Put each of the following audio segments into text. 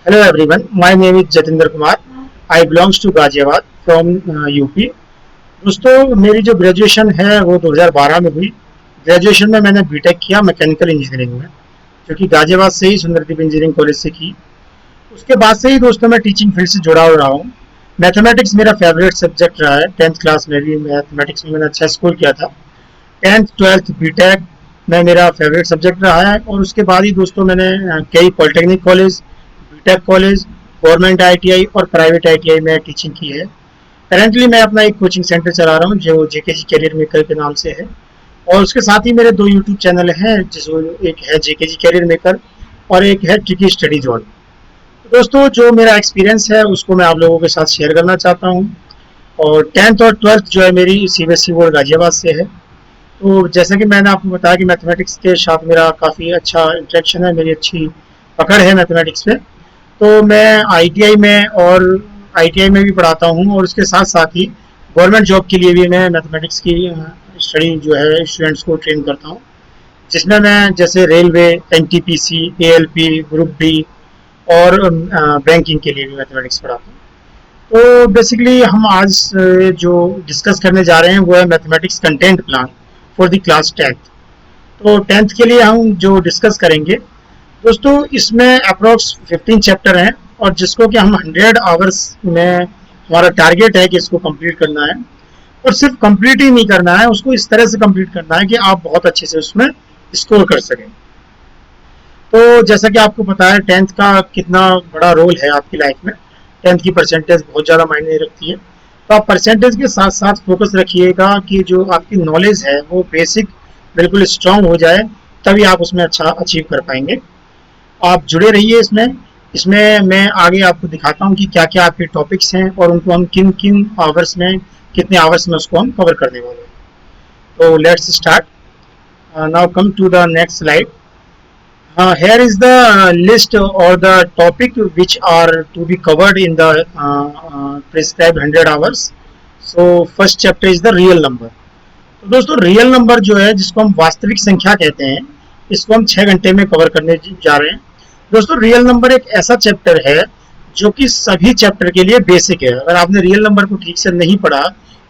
Hello everyone, my name is Jatinder Kumar. I belongs to Ghaziabad from UP. दोस्तों मेरी जो graduation है वो 2012 में हुई। ग्रेजुएशन में मैंने बीटेक किया मैकेनिकल इंजीनियरिंग में, जो कि गाजियाबाद से ही सुंदरदीप इंजीनियरिंग कॉलेज से की। उसके बाद से ही दोस्तों मैं टीचिंग फील्ड से जुड़ा हो रहा हूँ। मैथमेटिक्स मेरा फेवरेट सब्जेक्ट रहा है। 10th क्लास में भी मैथमेटिक्स में मैंने अच्छा स्कोर किया था। 10th 12th बीटेक में मेरा फेवरेट सब्जेक्ट रहा है। और उसके बाद ही दोस्तों मैंने कई polytechnic college, BTech college, government ITI और प्राइवेट आईटीआई में टीचिंग की है। करेंटली मैं अपना एक कोचिंग सेंटर चला रहा हूँ जो जेकेजी कैरियर मेकर के नाम से है। और उसके साथ ही मेरे दो यूट्यूब चैनल हैं, जिसमें एक है जेकेजी कैरियर मेकर और एक है ट्रिकी स्टडी जोन। दोस्तों जो मेरा एक्सपीरियंस है उसको मैं आप लोगों के साथ शेयर करना चाहता हूँ। और 10th और 12th जो है मेरी सीबीएसई बोर्ड गाजियाबाद से है। तो जैसा कि मैंने आपको बताया कि मैथमेटिक्स के साथ मेरा काफ़ी अच्छा इंटरेक्शन है, मेरी अच्छी पकड़ है मैथमेटिक्स पे। तो मैं आईटीआई में भी पढ़ाता हूँ और उसके साथ साथ ही गवर्नमेंट जॉब के लिए भी मैं मैथमेटिक्स की स्टडी जो है स्टूडेंट्स को ट्रेन करता हूँ, जिसमें मैं जैसे railway, NTPC, ALP, group D और बैंकिंग के लिए भी मैथमेटिक्स पढ़ाता हूँ। तो बेसिकली हम आज जो डिस्कस करने जा रहे हैं वो है mathematics content plan for the class 10th। तो 10th के लिए हम जो डिस्कस करेंगे दोस्तों, इसमें अप्रोक्स 15 चैप्टर हैं और जिसको कि हम 100 आवर्स में हमारा टारगेट है कि इसको कंप्लीट करना है। और सिर्फ कंप्लीट ही नहीं करना है, उसको इस तरह से कंप्लीट करना है कि आप बहुत अच्छे से उसमें स्कोर कर सकें। तो जैसा कि आपको पता है 10th का कितना बड़ा रोल है आपकी लाइफ में। 10th की परसेंटेज बहुत ज़्यादा मायने रखती है। तो आप परसेंटेज के साथ साथ फोकस रखिएगा कि जो आपकी नॉलेज है वो बेसिक बिल्कुल स्ट्रांग हो जाए, तभी आप उसमें अच्छा अचीव कर पाएंगे। आप जुड़े रहिए इसमें। इसमें मैं आगे आपको दिखाता हूँ कि क्या क्या आपके टॉपिक्स हैं और उनको हम किन किन आवर्स में, कितने आवर्स में उसको हम कवर करने वाले हैं। तो let's start. Now come to the next slide. Here is the list or the topic which are to be covered in the prescribed 100 hours. So first chapter is the real number. तो दोस्तों real number जो है, जिसको हम वास्तविक संख्या कहते हैं, इसको हम 6 घंटे में कवर करने जा रहे हैं। दोस्तों रियल नंबर एक ऐसा चैप्टर है जो कि सभी चैप्टर के लिए बेसिक है। अगर आपने रियल नंबर को ठीक से नहीं पढ़ा,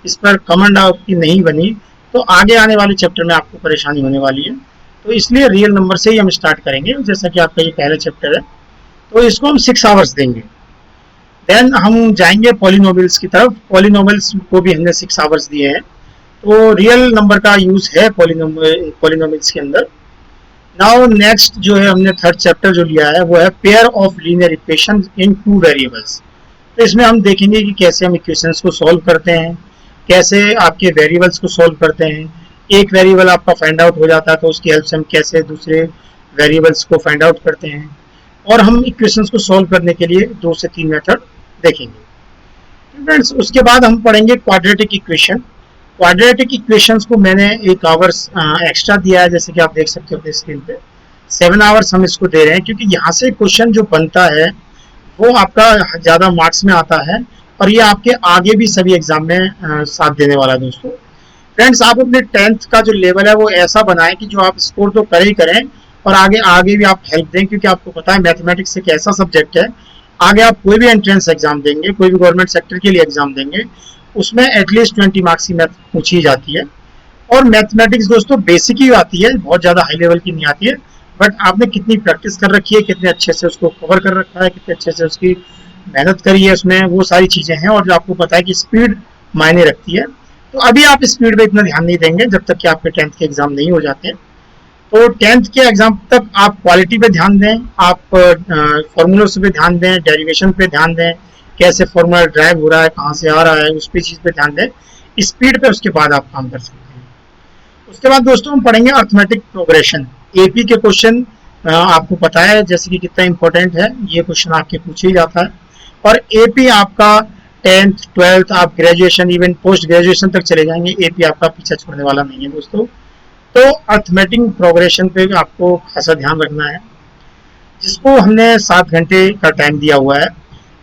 इस पर कमांड आपकी नहीं बनी, तो आगे आने वाले चैप्टर में आपको परेशानी होने वाली है। तो इसलिए रियल नंबर से ही हम स्टार्ट करेंगे। जैसा कि आपका ये पहला चैप्टर है, तो इसको हम 6 आवर्स देंगे। देन हम जाएंगे पॉलिनोमियल्स की तरफ। पॉलिनोमियल्स को भी हमने 6 आवर्स दिए हैं। तो रियल नंबर का यूज है पॉलिनोमियल्स के अंदर। नाउ नेक्स्ट जो है, हमने थर्ड चैप्टर जो लिया है वो है pair of linear equation in 2 variables. तो इसमें हम देखेंगे कि कैसे हम इक्वेशंस को सॉल्व करते हैं, कैसे आपके वेरिएबल्स को सॉल्व करते हैं। एक वेरिएबल आपका फाइंड आउट हो जाता है तो उसकी हेल्प से हम कैसे दूसरे वेरिएबल्स को फाइंड आउट करते हैं। और हम इक्वेशंस को सॉल्व करने के लिए 2 से 3 मेथड देखेंगे। फ्रेंड्स उसके बाद हम पढ़ेंगे क्वाड्रेटिक इक्वेशन। क्वाड्रेटिक इक्वेशंस को मैंने 1 आवर्स एक्स्ट्रा दिया है, जैसे कि आप देख सकते हो अपने स्क्रीन पे। 7 आवर्स हम इसको दे रहे हैं क्योंकि यहाँ से क्वेश्चन जो बनता है वो आपका ज़्यादा मार्क्स में आता है और ये आपके आगे भी सभी एग्जाम में साथ देने वाला है। दोस्तों फ्रेंड्स, आप अपने 10th का जो लेवल है वो ऐसा बनाएं कि जो आप स्कोर तो करें ही करें और आगे भी आप हेल्प दें, क्योंकि आपको पता है मैथमेटिक्स एक ऐसा सब्जेक्ट है, आगे आप कोई भी एंट्रेंस एग्जाम देंगे, कोई भी गवर्नमेंट सेक्टर के लिए एग्जाम देंगे, उसमें एटलीस्ट 20 मार्क्स की मैथ पूछी जाती है। और मैथमेटिक्स दोस्तों बेसिक ही आती है, बहुत ज़्यादा हाई लेवल की नहीं आती है। बट आपने कितनी प्रैक्टिस कर रखी है, कितने अच्छे से उसको कवर कर रखा है, कितने अच्छे से उसकी मेहनत करी है उसमें, वो सारी चीज़ें हैं। और जो आपको पता है कि स्पीड मायने रखती है। तो अभी आप स्पीड पे इतना ध्यान नहीं देंगे जब तक कि आपके 10th के एग्जाम नहीं हो जाते। तो 10th के एग्जाम तक आप क्वालिटी पे ध्यान दें, आप फॉर्मूलों पे ध्यान दें, डेरिवेशन पे ध्यान दें, कैसे फॉर्मूला ड्राइव हो रहा है, कहाँ से आ रहा है, उस पे चीज़ पे ध्यान दें। स्पीड पे उसके बाद आप काम कर सकते हैं। उसके बाद दोस्तों हम पढ़ेंगे अर्थमेटिक प्रोग्रेशन। एपी के क्वेश्चन आपको पता है जैसे कि कितना इंपॉर्टेंट है, ये क्वेश्चन आपके पूछे ही जाता है। और एपी आपका 10th 12th आप ग्रेजुएशन इवन पोस्ट ग्रेजुएशन तक चले जाएंगे, एपी आपका पीछा छोड़ने वाला नहीं है दोस्तों। तो अर्थमेटिक प्रोग्रेशन पे आपको खासा ध्यान रखना है, जिसको हमने 7 घंटे का टाइम दिया हुआ है।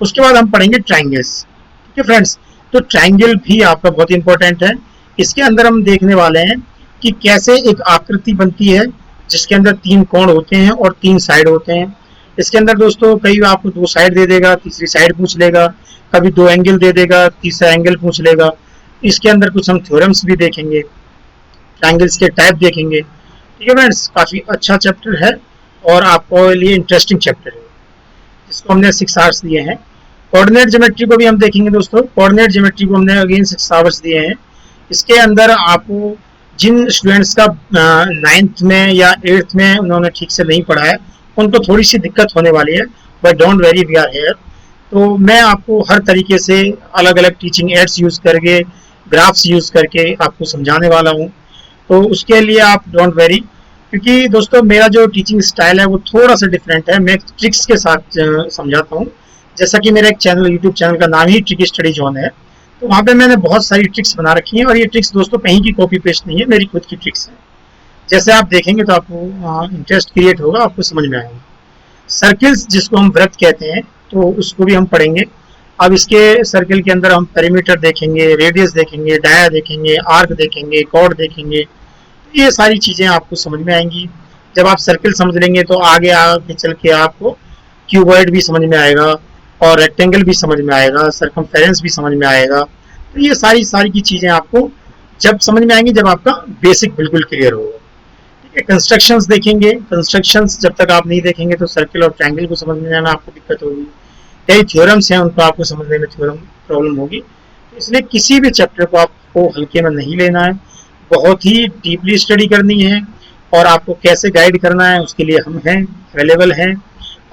उसके बाद हम पढ़ेंगे ट्राइंगल्स। ठीक है फ्रेंड्स, तो ट्राइंगल भी आपका बहुत इंपॉर्टेंट है। इसके अंदर हम देखने वाले हैं कि कैसे एक आकृति बनती है जिसके अंदर 3 कोण होते हैं और 3 साइड होते हैं। इसके अंदर दोस्तों कई आपको 2 साइड दे देगा, तीसरी साइड पूछ लेगा, कभी 2 एंगल दे देगा, तीसरा एंगल पूछ लेगा। इसके अंदर कुछ हम थ्योरम्स भी देखेंगे, ट्रायंगल्स के टाइप देखेंगे। ठीक है फ्रेंड्स, काफ़ी अच्छा चैप्टर है और आपको लिए इंटरेस्टिंग चैप्टर है, जिसको हमने 6 आवर्स दिए हैं। कोऑर्डिनेट ज्योमेट्री को भी हम देखेंगे दोस्तों। कोऑर्डिनेट ज्योमेट्री को हमने अगेन 6 आवर्स दिए हैं। इसके अंदर आपको जिन स्टूडेंट्स का 9th में या 8th में उन्होंने ठीक से नहीं पढ़ा है, उनको थोड़ी सी दिक्कत होने वाली है, but don't worry, we are here. तो मैं आपको हर तरीके से अलग अलग टीचिंग एड्स यूज़ करके, ग्राफ्स यूज़ करके आपको समझाने वाला हूँ। तो उसके लिए आप डोंट वेरी, क्योंकि दोस्तों मेरा जो टीचिंग स्टाइल है वो थोड़ा सा डिफरेंट है। मैं ट्रिक्स के साथ समझाता हूँ। जैसा कि मेरा एक चैनल, यूट्यूब चैनल का नाम ही ट्रिकी स्टडी जोन है, तो वहाँ पे मैंने बहुत सारी ट्रिक्स बना रखी हैं, और ये ट्रिक्स दोस्तों कहीं की कॉपी पेस्ट नहीं है, मेरी खुद की ट्रिक्स है। जैसे आप देखेंगे तो आपको इंटरेस्ट क्रिएट होगा, आपको समझ में आएगा। सर्किल्स जिसको हम वृत्त कहते हैं, तो उसको भी हम पढ़ेंगे। अब इसके सर्किल के अंदर हम पेरीमीटर देखेंगे, रेडियस देखेंगे, डाया देखेंगे, आर्क देखेंगे, कॉर्ड देखेंगे। तो ये सारी चीज़ें आपको समझ में आएंगी। जब आप सर्किल समझ लेंगे तो आगे आगे चल के आपको क्यूबॉइड भी समझ में आएगा, और रेक्टेंगल भी समझ में आएगा, सरकमफेरेंस भी समझ में आएगा। तो ये सारी की चीज़ें आपको जब समझ में आएंगी, जब आपका बेसिक बिल्कुल क्लियर होगा। ठीक है, कंस्ट्रक्शंस देखेंगे। कंस्ट्रक्शंस जब तक आप नहीं देखेंगे तो सर्किल और ट्रायंगल को समझने में आपको दिक्कत होगी। कई थ्योरम्स हैं, उनको आपको समझने में थ्योरम प्रॉब्लम होगी। तो इसलिए किसी भी चैप्टर को आपको हल्के में नहीं लेना है, बहुत ही डीपली स्टडी करनी है। और आपको कैसे गाइड करना है उसके लिए हम हैं, अवेलेबल हैं।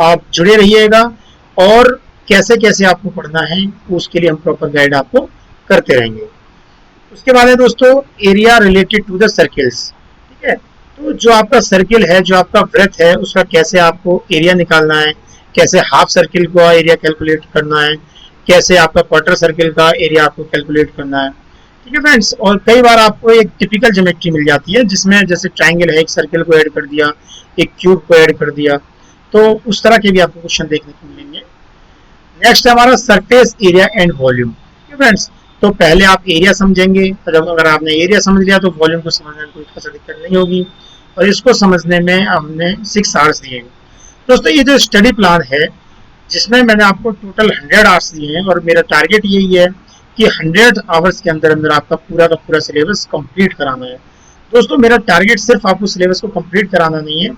आप जुड़े रहिएगा, और कैसे कैसे आपको पढ़ना है उसके लिए हम प्रॉपर गाइड आपको करते रहेंगे। उसके बाद है दोस्तों area related to the circles. ठीक है, तो जो आपका सर्किल है, जो आपका वृत्त है, उसका कैसे आपको एरिया निकालना है, कैसे हाफ सर्किल का एरिया कैलकुलेट करना है, कैसे आपका क्वार्टर सर्किल का एरिया आपको कैलकुलेट करना है। ठीक है फ्रेंड्स, और कई बार आपको एक टिपिकल ज्योमेट्री मिल जाती है, जिसमें जैसे ट्रायंगल है, एक सर्किल को ऐड कर दिया, एक क्यूब को ऐड कर दिया, तो उस तरह के भी आपको क्वेश्चन देखने को मिलेंगे। नेक्स्ट है हमारा surface area and volume. Friends, तो पहले आप एरिया समझेंगे, अगर आपने एरिया समझ लिया तो वॉल्यूम को समझने में कोई खासा दिक्कत नहीं होगी, और इसको समझने में हमने 6 आवर्स दिए हैं। दोस्तों ये जो स्टडी प्लान है, जिसमें मैंने आपको टोटल 100 आवर्स दिए हैं, और मेरा टारगेट यही है कि 100 आवर्स के अंदर अंदर आपका पूरा का पूरा सिलेबस कंप्लीट कराना है। दोस्तों मेरा टारगेट सिर्फ आपको सिलेबस को कंप्लीट कराना नहीं है,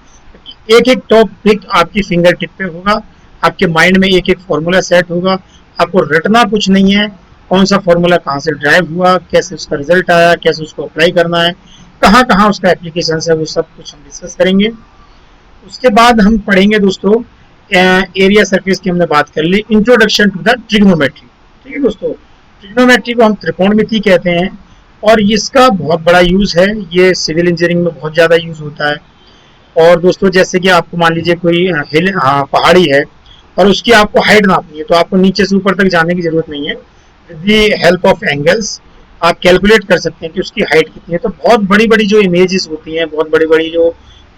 एक एक टॉपिक आपकी फिंगर टिप पे होगा, आपके माइंड में एक एक फॉर्मूला सेट होगा। आपको रटना कुछ नहीं है, कौन सा फॉर्मूला कहाँ से ड्राइव हुआ, कैसे उसका रिजल्ट आया, कैसे उसको अप्लाई करना है, कहाँ कहाँ उसका एप्लीकेशन है, वो सब कुछ हम डिस्कस करेंगे। उसके बाद हम पढ़ेंगे दोस्तों एरिया सरफेस की हमने बात कर ली, इंट्रोडक्शन टू द ट्रिग्नोमेट्री। ठीक है दोस्तों, ट्रिग्नोमेट्री को हम त्रिकोणमिति कहते हैं, और इसका बहुत बड़ा यूज है, ये सिविल इंजीनियरिंग में बहुत ज़्यादा यूज होता है। और दोस्तों जैसे कि आपको मान लीजिए कोई हिल पहाड़ी है, और उसकी आपको हाइट नापनी है, तो आपको नीचे से ऊपर तक जाने की जरूरत नहीं है। With the help of angles आप कैलकुलेट कर सकते हैं कि उसकी हाइट कितनी है। तो बहुत बड़ी बड़ी जो इमेजेस होती हैं, बहुत बड़ी बड़ी जो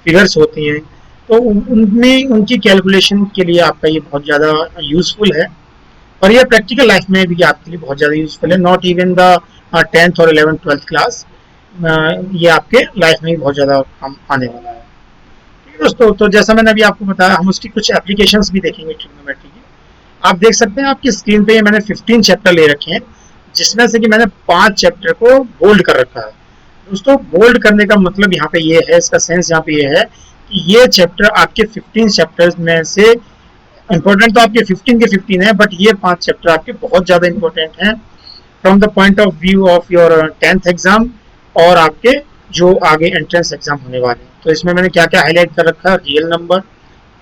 फिगर्स होती हैं, तो उनमें उनकी कैलकुलेशन के लिए आपका ये बहुत ज़्यादा यूजफुल है, और ये प्रैक्टिकल लाइफ में भी आपके लिए बहुत ज़्यादा यूजफुल है। नॉट इवन द 10th और 11th 12th क्लास, ये आपके लाइफ में भी बहुत ज़्यादा काम आने वाला है। दोस्तों तो जैसा मैंने अभी आपको बताया, हम उसकी कुछ एप्लीकेशंस भी देखेंगे ट्रिग्नोमेट्री की। आप देख सकते हैं आपकी स्क्रीन पे मैंने 15 चैप्टर ले रखे हैं, जिसमें से कि मैंने 5 चैप्टर को बोल्ड कर रखा है। दोस्तों बोल्ड करने का मतलब यहाँ पे ये है, इसका सेंस यहाँ पे ये है कि ये चैप्टर आपके 15 चैप्टर्स में से इंपॉर्टेंट तो आपके 15 के 15 है, बट ये 5 चैप्टर आपके बहुत ज़्यादा इंपॉर्टेंट हैं from the point of view of your 10th exam, और आपके जो आगे एंट्रेंस एग्जाम होने वाले हैं। तो इसमें मैंने क्या क्या हाईलाइट कर रखा है, real number,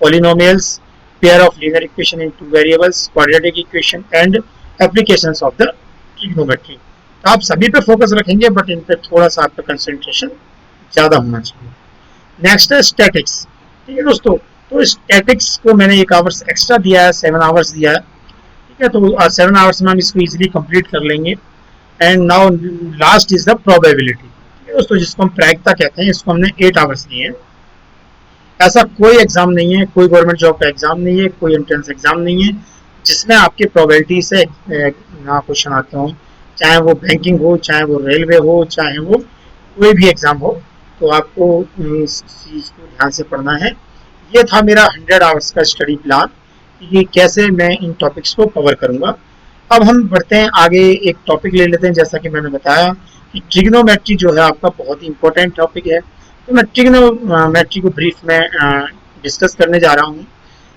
polynomials, pair of linear equation in 2 variables, quadratic equation and applications of the trigonometry. तो आप सभी पे फोकस रखेंगे, बट इन पे थोड़ा सा आपका कंसंट्रेशन ज़्यादा होना चाहिए। नेक्स्ट है स्टैटिक्स। ठीक है दोस्तों, तो स्टैटिक्स को मैंने 1 आवर्स एक्स्ट्रा दिया है, 7 आवर्स दिया है। ठीक है, तो 7 आवर्स में हम इसको इजीली कंप्लीट कर लेंगे। And now last is the probability. दोस्तों जिसको हम प्रायिकता कहते हैं, इसको हमने 8 आवर्स दिए हैं। ऐसा कोई एग्जाम नहीं है, कोई गवर्नमेंट जॉब का एग्जाम नहीं है, कोई एंट्रेंस एग्जाम नहीं है जिसमें आपके प्रोबेबिलिटी से ना क्वेश्चन आते हों, चाहे वो बैंकिंग हो, चाहे वो रेलवे हो, चाहे वो कोई भी एग्जाम हो। तो आपको इस चीज़ को ध्यान से पढ़ना है। ये था मेरा 100 आवर्स का स्टडी प्लान कि कैसे मैं इन टॉपिक्स को कवर करूंगा। अब हम बढ़ते हैं आगे, एक टॉपिक ले लेते हैं। जैसा कि मैंने बताया कि ट्रिग्नोमेट्री जो है आपका बहुत ही इंपॉर्टेंट टॉपिक है, तो मैं ट्रिग्नोमेट्री को ब्रीफ में डिस्कस करने जा रहा हूँ।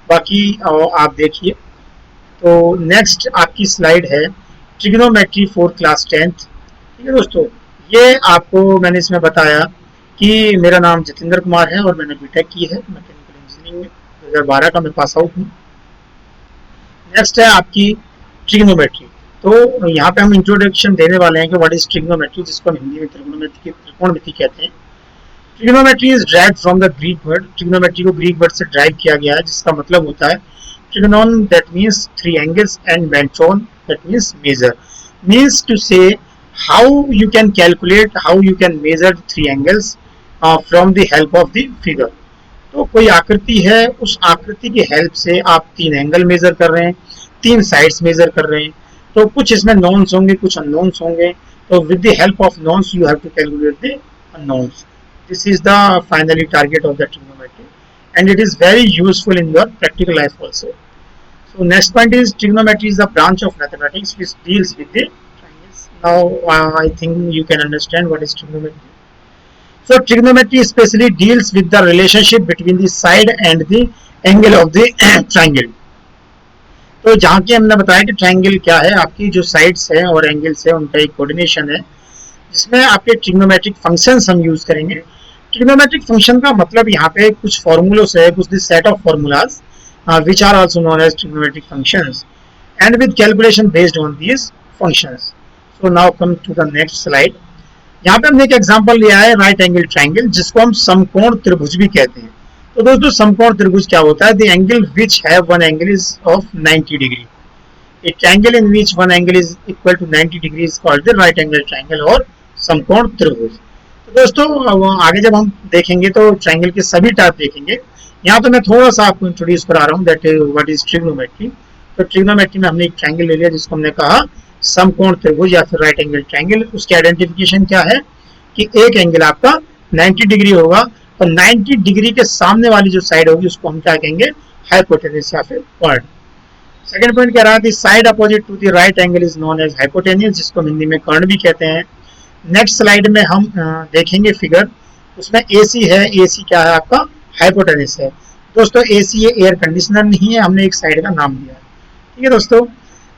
बाकी आप देखिए। तो नेक्स्ट आपकी स्लाइड है ट्रिग्नोमेट्री फॉर क्लास 10th। ठीक है दोस्तों, ये आपको मैंने इसमें बताया कि मेरा नाम जितेंद्र कुमार है और मैंने बीटेक की है मैकेनिकल इंजीनियरिंग में, 2012 का मैं पास आउट हूँ। नेक्स्ट है आपकी ट्रिग्नोमेट्री। तो यहाँ पे हम इंट्रोडक्शन देने वाले हैं कि व्हाट इज ट्रिग्नोमेट्री, जिसको हम हिंदी में त्रिकोणमिति कहते हैं। Trigonometry is derived from the Greek word. Trigonometry को ग्रीक वर्ड से ड्राइव किया गया है, जिसका मतलब होता है trigonon, that means three angles, and metron, that means measure. Means to say how you can calculate, how you can measure three angles from the help of the figure. तो कोई आकृति है, उस आकृति की हेल्प से आप तीन एंगल मेजर कर रहे हैं, तीन साइड्स मेजर कर रहे हैं। तो कुछ इसमें नॉन्स होंगे, कुछ अननोन्स होंगे। तो with the help of knowns you have to calculate the unknowns. This is the finally target of the trigonometry, and it is very useful in your practical life also. So next point is trigonometry is a branch of mathematics which deals with the triangles. Now I think you can understand what is trigonometry. So trigonometry especially deals with the relationship between the side and the angle of the triangle. तो जहाँ की हमने बताया कि triangle क्या है, आपकी जो साइड्स है और एंगल्स है उनका एक कोऑर्डिनेशन है, जिसमें आपके ट्रिग्नोमेट्रिक फंक्शंस हम यूज करेंगे। ट्रिग्नोमेट्रिक फंक्शन का मतलब यहाँ पे कुछ फॉर्मूलोस है, कुछ this set of formulas which are also known as trigonometric functions and with calculation based on these functions. So now come to the next slide. यहाँ पे हमने एक एग्जांपल लिया है राइट एंगल ट्रायंगल, जिसको हम समकोण त्रिभुज भी कहते हैं। तो दोस्तों समकोण त्रिभुज क्या होता है? The angle which have one angle is of 90 degree. A triangle in which one angle is equal to 90 degree is called the right angle triangle और समकोण त्रिभुज। तो दोस्तों आगे जब हम देखेंगे तो ट्रायंगल के सभी टाइप देखेंगे। यहाँ तो मैं थोड़ा सा आपको इंट्रोड्यूस करा रहा हूँ दैट व्हाट इज ट्रिग्नोमेट्री। तो ट्रिग्नोमेट्री में हमने एक ट्रायंगल ले लिया जिसको हमने कहा समकोण त्रिभुज या फिर राइट एंगल ट्रायंगल। उसकी आइडेंटिफिकेशन क्या है कि एक एंगल आपका 90 डिग्री होगा और 90 डिग्री के सामने वाली जो साइड होगी उसको हम क्या कहेंगे? हाइपोटेन्यूज या फिर पॉइंट। सेकंड पॉइंट कह रहा है side opposite to the right angle is known as hypotenuse, जिसको हिंदी में कर्ण भी कहते हैं। नेक्स्ट स्लाइड में हम देखेंगे फिगर, उसमें एसी है। एसी क्या है? आपका हाइपोटेन्यूज है। दोस्तों एसी ये एयर कंडीशनर नहीं है, हमने एक साइड का नाम दिया है। ठीक है दोस्तों।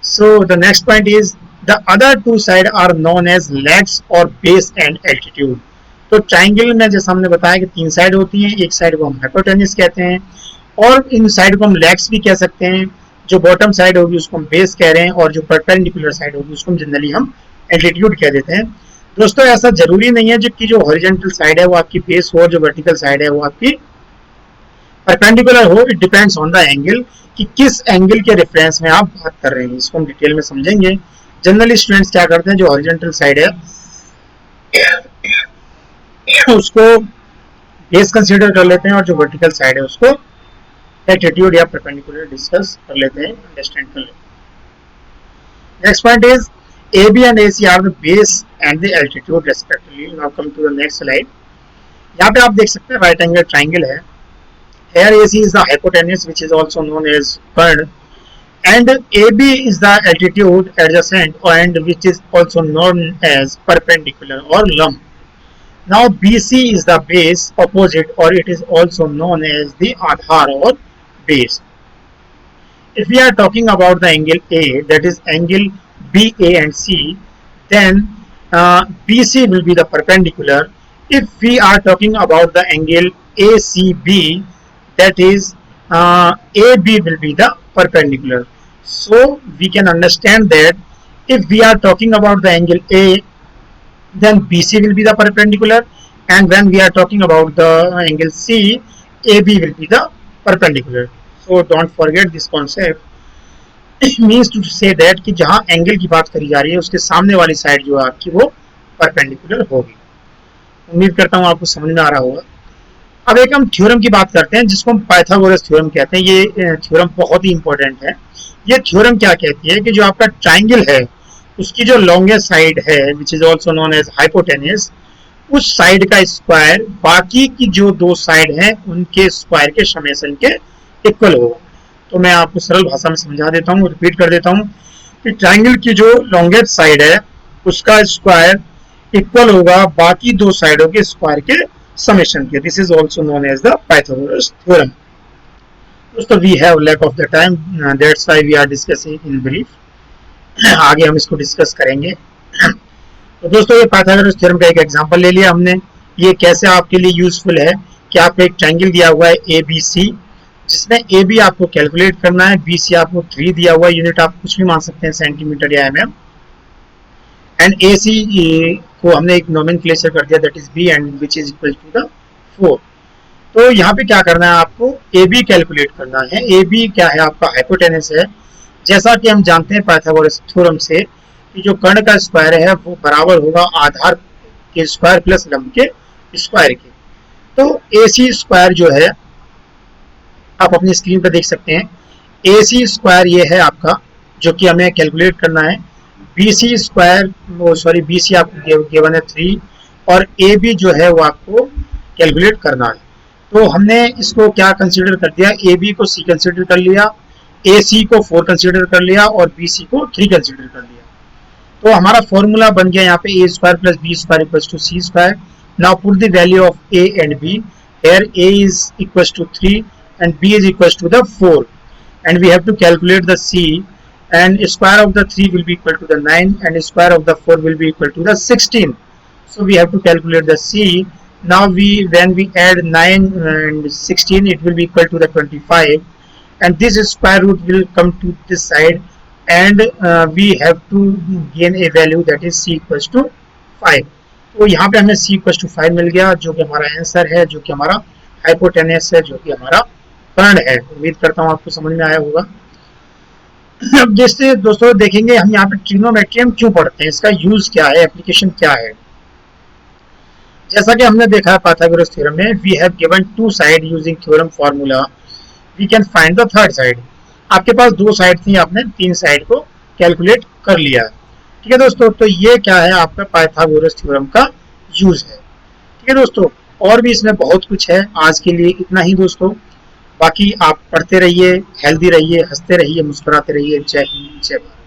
So the next point is the other two side are known as legs और बेस एंड एल्टीट्यूड। तो ट्राइंगल में जैसा हमने बताया कि तीन साइड होती हैं, एक साइड को हम हाइपोटेन्यूज कहते हैं और इन साइड को हम लेग्स भी कह सकते हैं। जो बॉटम साइड होगी उसको हम बेस कह रहे हैं और जो परपेंडिकुलर साइड होगी उसको हम जनरली हम एल्टीट्यूड कह देते हैं। दोस्तों ऐसा जरूरी नहीं है कि जो हॉरिजॉन्टल साइड है वो आपकी बेस हो और जो वर्टिकल साइड है वो आपकी परपेंडिकुलर हो। It depends on the angle कि किस एंगल के रेफरेंस में आप बात कर रहे हैं, इसको हम डिटेल में समझेंगे। जनरली स्टूडेंट्स क्या करते हैं, जो हॉरिजॉन्टल साइड है उसको बेस कंसीडर कर लेते हैं और जो वर्टिकल साइड है उसको एल्टीट्यूड या परपेंडिकुलर डिस्कस कर लेते हैं, अंडरस्टैंड कर लेते हैं। Next point is AB and AC are the base and the altitude respectively. Now come to the next slide. यहाँ पे आप देख सकते हैं राइट एंगल ट्राइंगल है। Here AC is the hypotenuse which is also known as kern, and AB is the altitude adjacent and which is also known as perpendicular or lump. Now BC is the base opposite or it is also known as the Aadhaar or base. If we are talking about the angle A, that is angle BA and C, then BC will be the perpendicular. If we are talking about the angle ACB, that is AB will be the perpendicular. So we can understand that if we are talking about the angle A, then BC will be the perpendicular, and when we are talking about the angle C, AB will be the perpendicular. So don't forget this concept. Means to say that कि जहां angle की बात करी जा रही है उसके सामने वाली साइड जो है आपकी वो परपेंडिकुलर होगी। उम्मीद करता हूं आपको समझ में आ रहा होगा। अब एक हम थ्योरम की बात करते हैं जिसको हम पाइथागोरस थ्योरम कहते हैं। ये थ्योरम बहुत ही इंपॉर्टेंट है। ये थ्योरम क्या कहती है कि जो आपका ट्राइंगल है उसकी जो लॉन्गेस्ट साइड है which is also known as hypotenuse, उस साइड का स्क्वायर बाकी की जो दो साइड हैं उनके स्क्वायर के समेशन के इक्वल होगा। तो मैं आपको सरल भाषा में समझा देता हूँ, रिपीट कर देता हूँ कि ट्राइंगल की जो लॉन्गेस्ट साइड है उसका स्क्वायर इक्वल होगा बाकी दो साइडों के स्क्वायर के समेशन के। This is also known as the Pythagoras theorem. दोस्तों we have lack of the time, that's why we are discussing in brief. आगे हम इसको डिस्कस करेंगे। तो दोस्तों ये पाइथागोरस थ्योरम का एक एग्जांपल ले लिया हमने। ये कैसे आपके लिए यूजफुल है कि आपको एक ट्रायंगल दिया हुआ है ए बी सी, जिसमें ए बी आपको कैलकुलेट करना है, बी सी आपको 3 दिया हुआ है, यूनिट आप कुछ भी मान सकते हैं सेंटीमीटर या mm, एंड ए सी को हमने एक नोमेनक्लेचर कर दिया that is B and which is equal to the 4। तो यहाँ पे क्या करना है, आपको ए बी कैलकुलेट करना है। ए बी क्या है, आपका हाइपोटेनस है। जैसा कि हम जानते हैं पाइथागोरस थ्योरम से कि जो कर्ण का स्क्वायर है वो बराबर होगा आधार के स्क्वायर प्लस लंब के स्क्वायर के। तो ए सी स्क्वायर जो है आप अपनी स्क्रीन पर देख सकते हैं, ए सी स्क्वायर ये है आपका जो कि हमें कैलकुलेट करना है। B C square, sorry B C आपको गिवन है 3 और ए बी जो है वो आपको कैलकुलेट करना है। तो हमने इसको क्या कंसीडर कर दिया, ए बी को सी कंसीडर कर लिया, ए सी को 4 कंसीडर कर लिया और बी सी को 3 कंसीडर कर लिया। तो हमारा फॉर्मूला बन गया यहाँ पे a square plus b square equals to c square. Now put the value of a and b. Here a is equals to 3 and b is equals to the 4 and we have to calculate the c, and square of the 3 will be equal to the 9 and square of the 4 will be equal to the 16. So we have to calculate the c. Now when we add 9 and 16 it will be equal to the 25 and this square root will come to this side and we have to gain a value that is c equals to 5. तो यहाँ पे हमें c equals to 5 मिल गया जो कि हमारा answer है, जो कि हमारा हाइपोटेनस है, जो कि हमारा कर्ण है। उम्मीद करता हूँ आपको समझ में आया होगा। अब जैसे दोस्तों देखेंगे हम यहाँ पे ट्रिग्नोमेट्री हम क्यों पढ़ते हैं, इसका यूज क्या है, एप्लीकेशन क्या है। जैसा कि हमने देखा है पाइथागोरस थ्योरम में, we have given 2 side using theorem formula we can find the third side. आपके पास 2 साइड थी, आपने 3 साइड को कैलकुलेट कर लिया। ठीक है दोस्तों, तो ये क्या है आपका पाइथागोरस थ्योरम का यूज है। ठीक है दोस्तों, और भी इसमें बहुत कुछ है। आज के लिए इतना ही दोस्तों, बाकी आप पढ़ते रहिए, हेल्दी रहिए, हंसते रहिए, मुस्कुराते रहिए। जय हिंद, जय भारत।